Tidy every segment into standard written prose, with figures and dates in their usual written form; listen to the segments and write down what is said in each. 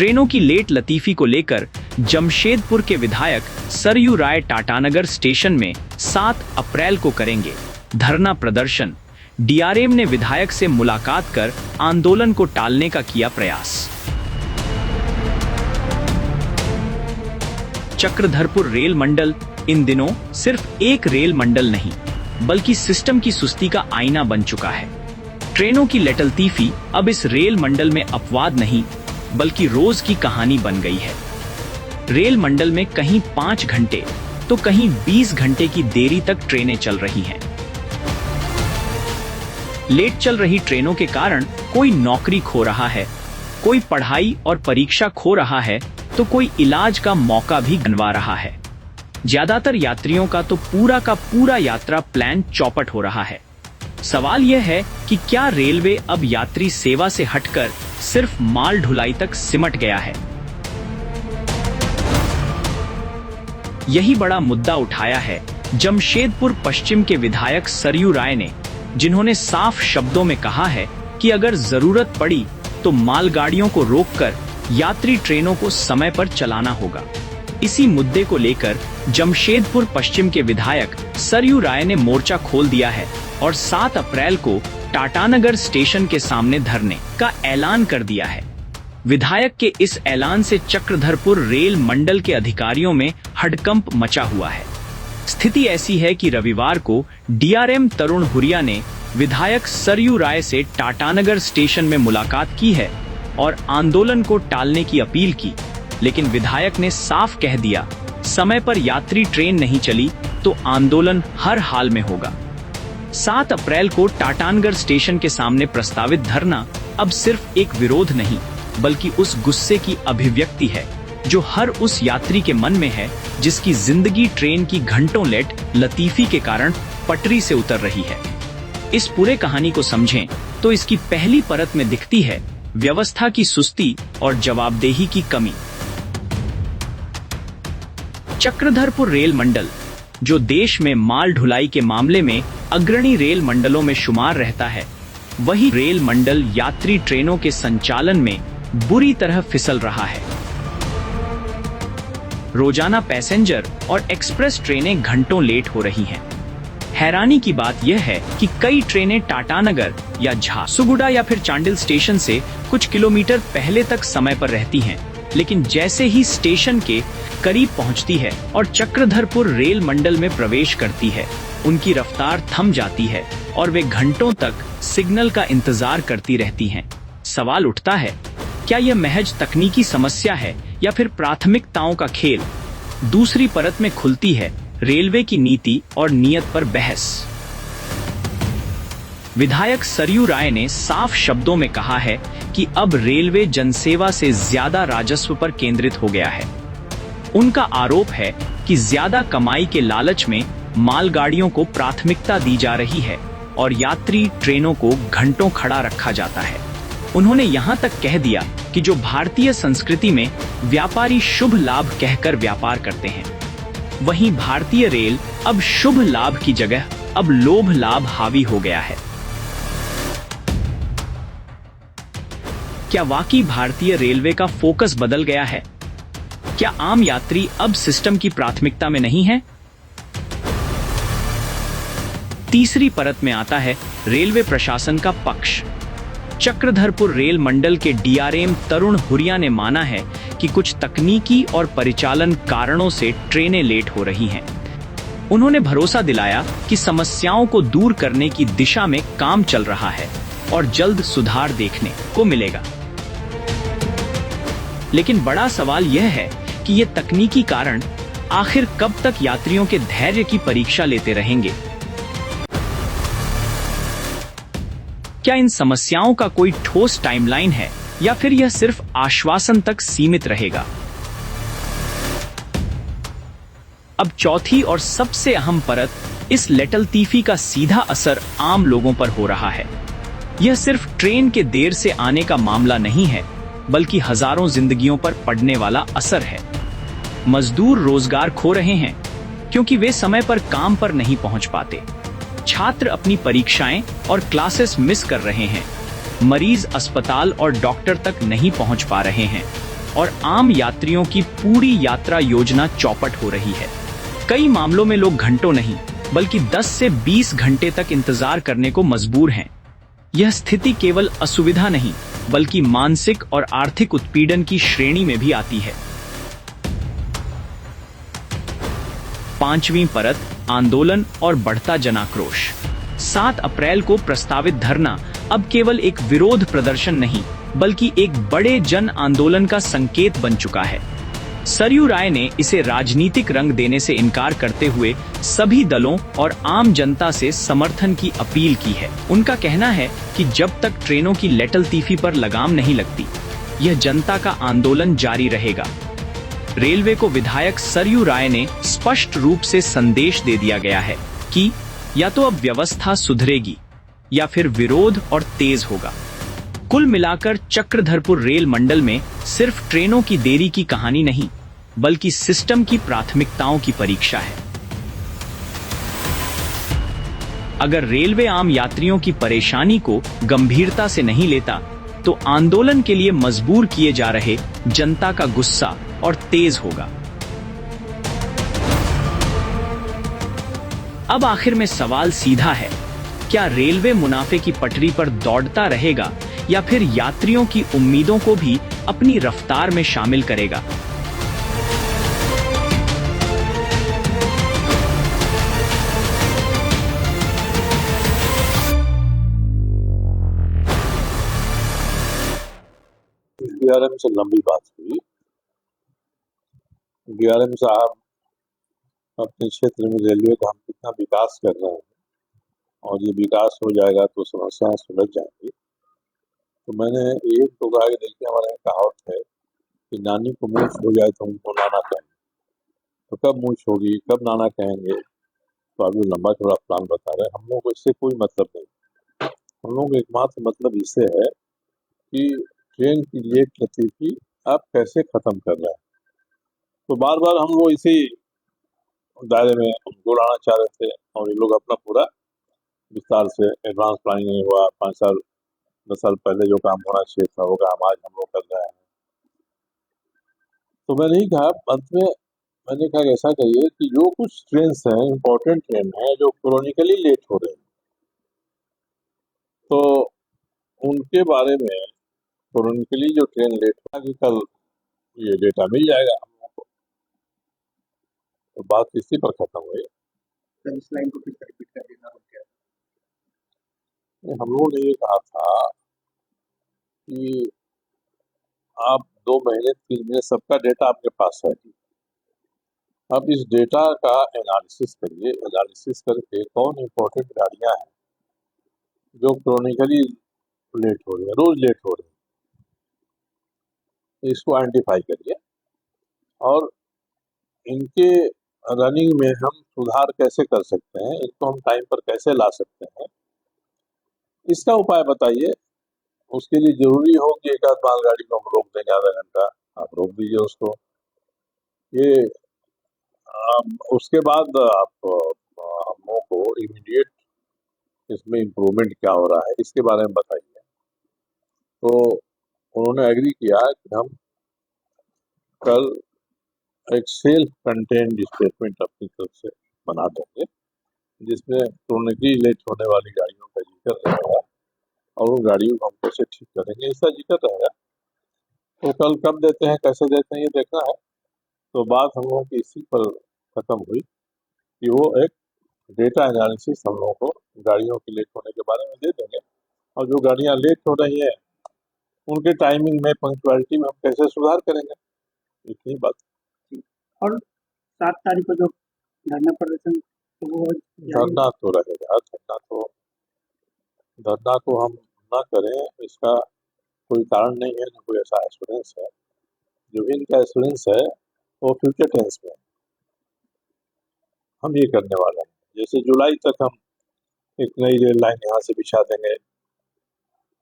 ट्रेनों की लेट लतीफी को लेकर जमशेदपुर के विधायक सरयू राय टाटानगर स्टेशन में 7 अप्रैल को करेंगे धरना प्रदर्शन। डीआरएम ने विधायक से मुलाकात कर आंदोलन को टालने का किया प्रयास। चक्रधरपुर रेल मंडल इन दिनों सिर्फ एक रेल मंडल नहीं बल्कि सिस्टम की सुस्ती का आईना बन चुका है। ट्रेनों की लटलतीफी अब इस रेल मंडल में अपवाद नहीं बल्कि रोज की कहानी बन गई है। रेल मंडल में कहीं 5 घंटे तो कहीं 20 घंटे की देरी तक ट्रेनें चल रही हैं। लेट चल रही ट्रेनों के कारण कोई नौकरी खो रहा है, कोई पढ़ाई और परीक्षा खो रहा है तो कोई इलाज का मौका भी गंवा रहा है। ज्यादातर यात्रियों का तो पूरा का पूरा यात्रा प्लान चौपट हो रहा है। सवाल यह है कि क्या रेलवे अब यात्री सेवा से हटकर सिर्फ माल ढुलाई तक सिमट गया है? यही बड़ा मुद्दा उठाया है जमशेदपुर पश्चिम के विधायक सरयू राय ने, जिन्होंने साफ शब्दों में कहा है कि अगर जरूरत पड़ी तो मालगाड़ियों को रोककर यात्री ट्रेनों को समय पर चलाना होगा। इसी मुद्दे को लेकर जमशेदपुर पश्चिम के विधायक सरयू राय ने मोर्चा खोल दिया है और 7 अप्रैल को टाटानगर स्टेशन के सामने धरने का ऐलान कर दिया है। विधायक के इस ऐलान से चक्रधरपुर रेल मंडल के अधिकारियों में हड़कंप मचा हुआ है। स्थिति ऐसी है कि रविवार को डीआरएम तरुण हुरिया ने विधायक सरयू राय से टाटानगर स्टेशन में मुलाकात की है और आंदोलन को टालने की अपील की, लेकिन विधायक ने साफ कह दिया, समय पर यात्री ट्रेन नहीं चली तो आंदोलन हर हाल में होगा। 7 अप्रैल को टाटानगर स्टेशन के सामने प्रस्तावित धरना अब सिर्फ एक विरोध नहीं बल्कि उस गुस्से की अभिव्यक्ति है जो हर उस यात्री के मन में है जिसकी जिंदगी ट्रेन की घंटों लेट लतीफी के कारण पटरी से उतर रही है। इस पूरे कहानी को समझें तो इसकी पहली परत में दिखती है व्यवस्था की सुस्ती और जवाबदेही की कमी। चक्रधरपुर रेल मंडल, जो देश में माल ढुलाई के मामले में अग्रणी रेल मंडलों में शुमार रहता है, वही रेल मंडल यात्री ट्रेनों के संचालन में बुरी तरह फिसल रहा है। रोजाना पैसेंजर और एक्सप्रेस ट्रेनें घंटों लेट हो रही हैं। हैरानी की बात यह है कि कई ट्रेनें टाटानगर या झारसुगुड़ा या फिर चांडिल स्टेशन से कुछ किलोमीटर पहले तक समय पर रहती हैं, लेकिन जैसे ही स्टेशन के करीब पहुंचती है और चक्रधरपुर रेल मंडल में प्रवेश करती है, उनकी रफ्तार थम जाती है और वे घंटों तक सिग्नल का इंतजार करती रहती हैं। सवाल उठता है, क्या यह महज तकनीकी समस्या है या फिर प्राथमिकताओं का खेल? दूसरी परत में खुलती है रेलवे की नीति और नियत पर बहस। विधायक सरयू राय ने साफ शब्दों में कहा है कि अब रेलवे जनसेवा से ज्यादा राजस्व पर केंद्रित हो गया है। उनका आरोप है कि ज्यादा कमाई के लालच में मालगाड़ियों को प्राथमिकता दी जा रही है और यात्री ट्रेनों को घंटों खड़ा रखा जाता है। उन्होंने यहाँ तक कह दिया कि जो भारतीय संस्कृति में व्यापारी शुभ लाभ कहकर व्यापार करते हैं, वहीं भारतीय रेल अब शुभ लाभ की जगह अब लोभ लाभ हावी हो गया है। क्या वाकई भारतीय रेलवे का फोकस बदल गया है? क्या आम यात्री अब सिस्टम की प्राथमिकता में नहीं है? तीसरी परत में आता है रेलवे प्रशासन का पक्ष। चक्रधरपुर रेल मंडल के डीआरएम तरुण हुरिया ने माना है कि कुछ तकनीकी और परिचालन कारणों से ट्रेनें लेट हो रही हैं। उन्होंने भरोसा दिलाया कि समस्याओं को दूर करने की दिशा में काम चल रहा है और जल्द सुधार देखने को मिलेगा। लेकिन बड़ा सवाल यह है कि ये तकनीकी कारण आखिर कब तक यात्रियों के धैर्य की परीक्षा लेते रहेंगे? क्या इन समस्याओं का कोई ठोस टाइमलाइन है या फिर यह सिर्फ आश्वासन तक सीमित रहेगा? अब चौथी और सबसे अहम परत, इस लटलतीफी का सीधा असर आम लोगों पर हो रहा है। यह सिर्फ ट्रेन के देर से आने का मामला नहीं है, बल्कि हजारों जिंदगियों पर पड़ने वाला असर है। मजदूर रोजगार खो रहे हैं क्योंकि वे समय पर काम पर नहीं पहुंच पाते। छात्र अपनी परीक्षाएं और क्लासेस मिस कर रहे हैं। मरीज अस्पताल और डॉक्टर तक नहीं पहुंच पा रहे हैं। और आम यात्रियों की पूरी यात्रा योजना चौपट हो रही है। कई मामलों में लोग घंटों नहीं बल्कि 10 से 20 घंटे तक इंतजार करने को मजबूर हैं। यह स्थिति केवल असुविधा नहीं बल्कि मानसिक और आर्थिक उत्पीड़न की श्रेणी में भी आती है। पांचवीं परत, आंदोलन और बढ़ता जनाक्रोश। 7 अप्रैल को प्रस्तावित धरना अब केवल एक विरोध प्रदर्शन नहीं बल्कि एक बड़े जन आंदोलन का संकेत बन चुका है। सरयू राय ने इसे राजनीतिक रंग देने से इनकार करते हुए सभी दलों और आम जनता से समर्थन की अपील की है। उनका कहना है कि जब तक ट्रेनों की लेटलतीफी पर लगाम नहीं लगती, यह जनता का आंदोलन जारी रहेगा। रेलवे को विधायक सरयू राय ने स्पष्ट रूप से संदेश दे दिया गया है कि या तो अब व्यवस्था सुधरेगी या फिर विरोध और तेज होगा। कुल मिलाकर चक्रधरपुर रेल मंडल में सिर्फ ट्रेनों की देरी की कहानी नहीं बल्कि सिस्टम की प्राथमिकताओं की परीक्षा है। अगर रेलवे आम यात्रियों की परेशानी को गंभीरता से नहीं लेता तो आंदोलन के लिए मजबूर किए जा रहे जनता का गुस्सा और तेज होगा। अब आखिर में सवाल सीधा है, क्या रेलवे मुनाफे की पटरी पर दौड़ता रहेगा या फिर यात्रियों की उम्मीदों को भी अपनी रफ्तार में शामिल करेगा? डीआरएम से लंबी बात हुई। डीआरएम साहब अपने क्षेत्र में रेलवे का हम कितना विकास कर रहे हैं और ये विकास हो जाएगा तो समस्याएं सुलझ जाएंगी। तो मैंने एक तो कहा कि देखिए, हमारे यहाँ कहावत है कि नानी को मूछ हो जाए तो उनको नाना कहेंगे। तो कब मूछ होगी, कब नाना कहेंगे, तो अभी लंबा चौड़ा प्लान बता रहे हैं। हम लोग को इससे कोई मतलब नहीं। हम लोग एकमात्र मतलब इससे है कि ट्रेन की लेट गति आप कैसे खत्म कर रहे हैं। तो बार बार हम लोग इसी दायरे में हमको लाना चाह रहे थे और ये लोग अपना पूरा विस्तार से एडवांस प्लानिंग नहीं हुआ। 5 साल 10 साल पहले जो काम होना चाहिए था वो काम आज हम लोग कर रहे हैं। तो मैंने ही कहा, अंत में मैंने कहा कि ऐसा करिए कि जो कुछ ट्रेन हैं, इम्पोर्टेंट ट्रेन है जो क्रॉनिकली लेट हो रहे हैं, तो उनके बारे में क्रॉनिकली जो ट्रेन लेट हुआ कि कल ये डेटा मिल जाएगा हम लोग को। तो बात इसी पर खत्म हुई। इस लाइन को फिर रिपीट कर देना हो गया। हम लोगों ने ये कहा था कि आप 2 महीने 3 महीने सबका डेटा आपके पास है। अब इस डेटा का एनालिसिस करिए। एनालिसिस करके कौन इम्पोर्टेंट गाड़ियां हैं जो क्रॉनिकली लेट हो रही है, रोज लेट हो रही है, इसको आइडेंटिफाई करिए और इनके रनिंग में हम सुधार कैसे कर सकते हैं, इनको हम टाइम पर कैसे ला सकते हैं, इसका उपाय बताइए। उसके लिए जरूरी हो कि एक आध मालगाड़ी को हम रोक देंगे आधा घंटा, आप रोक दीजिए उसको। ये उसके बाद आप हम लोगों को इमीडिएट इसमें इम्प्रूवमेंट क्या हो रहा है इसके बारे में बताइए। तो उन्होंने एग्री किया कि हम कल एक सेल्फ कंटेन्ड स्टेटमेंट अपनी तरफ से बना देंगे जिसमें क्रॉनिकली लेट होने वाली गाड़ियों का जिक्र रहेगा और उन गाड़ियों को हम कैसे ठीक करेंगे इसका जिक्र रहेगा। तो कल कब देते हैं, कैसे देते हैं, ये देखना है। तो बात हम लोगों की इसी पर खत्म हुई कि वो एक डेटा एनालिसिस हम लोगों को गाड़ियों के लेट होने के बारे में दे देंगे और जो गाड़ियां लेट हो रही हैं उनके टाइमिंग में, पंक्चुअलिटी में हम कैसे सुधार करेंगे, इतनी बात। और 7 तारीख को जो धरना प्रदर्शन तो वो धरना तो रहेगा। धरना को हम ना करें इसका कोई कारण नहीं है, जो कोई ऐसा एश्योरेंस है। जो भी इनका एश्योरेंस है वो फ्यूचर टेंस में हम ये करने वाले हैं। जैसे जुलाई तक हम एक नई रेल लाइन यहाँ से बिछा देंगे।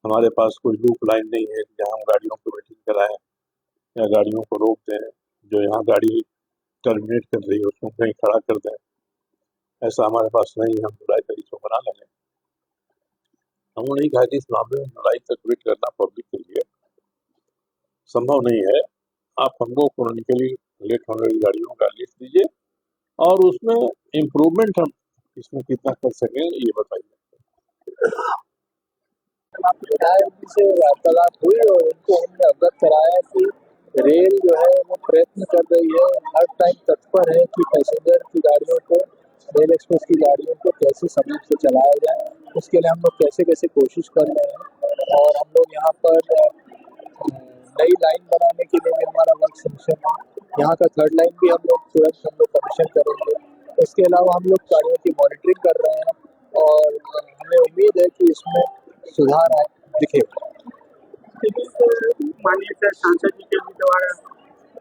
हमारे पास कोई लूप लाइन नहीं है जहाँ हम गाड़ियों को वेटिंग कराएं या गाड़ियों को रोक दें। जो यहाँ गाड़ी टर्मिनेट कर रही है उसको कहीं खड़ा कर दें, ऐसा हमारे पास नहीं है। हम जुलाई तक इसको बना लेंगे। हमने नहीं कहा कि इस मामले में जुलाई तक वेट करना पब्लिक के लिए संभव नहीं है। आप हमको क्रोनिकली लेट होने वाली गाड़ियों का लिस्ट दीजिए और उसमें इम्प्रूवमेंट हम इसमें कितना कर सकें ये बताइए। विधायक जी से वार्तालाप हुई और उनको हमने अवगत कराया कि रेल जो है वो प्रयत्न कर रही है, हर टाइम तत्पर है कि पैसेंजर की गाड़ियों को, रेल एक्सप्रेस की गाड़ियों को कैसे समय से चलाया जाए, उसके लिए हम लोग कैसे कैसे कोशिश कर रहे हैं। और हम लोग यहाँ पर नई लाइन बनाने के लिए भी हमारा वर्क सेक्शन है, यहाँ का थर्ड लाइन भी हम लोग कमीशन करेंगे। इसके अलावा हम लोग गाड़ियों की मॉनिटरिंग कर रहे हैं और हमें उम्मीद है कि इसमें सुधार दिखेगा। माननीय सर सांसद जी के द्वारा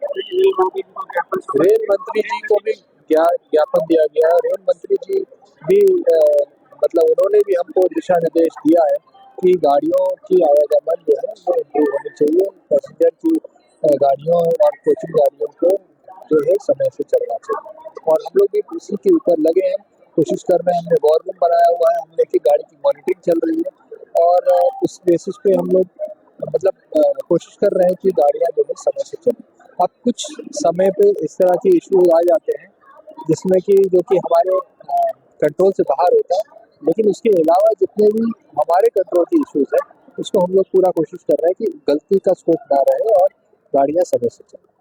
रेल मंत्री जी को ज्ञापन सौंपा रेल मंत्री जी को भी ज्ञापन दिया गया है। रेल मंत्री जी भी मतलब उन्होंने भी हमको दिशा निर्देश दिया है कि गाड़ियों की आवागमन जो है वो इम्प्रूव होनी चाहिए, पैसेंजर की गाड़ियों और कोचिंग गाड़ियों को जो है समय से चलना चाहिए। और हम लोग भी इसी के ऊपर लगे हैं, कोशिश कर रहे हैं। हमने वॉर रूम बनाया हुआ है, हमने की गाड़ी की मॉनिटरिंग चल रही है और उस बेसिस पे हम लोग मतलब कोशिश कर रहे हैं कि गाड़ियाँ जो है समय से चलें। अब कुछ समय पे इस तरह के इश्यूज आ जाते हैं जिसमें कि जो कि हमारे कंट्रोल से बाहर होता है, लेकिन उसके अलावा जितने भी हमारे कंट्रोल के इश्यूज हैं उसको हम लोग पूरा कोशिश कर रहे हैं कि गलती का स्कोप ना रहे और गाड़ियाँ समय से चलें।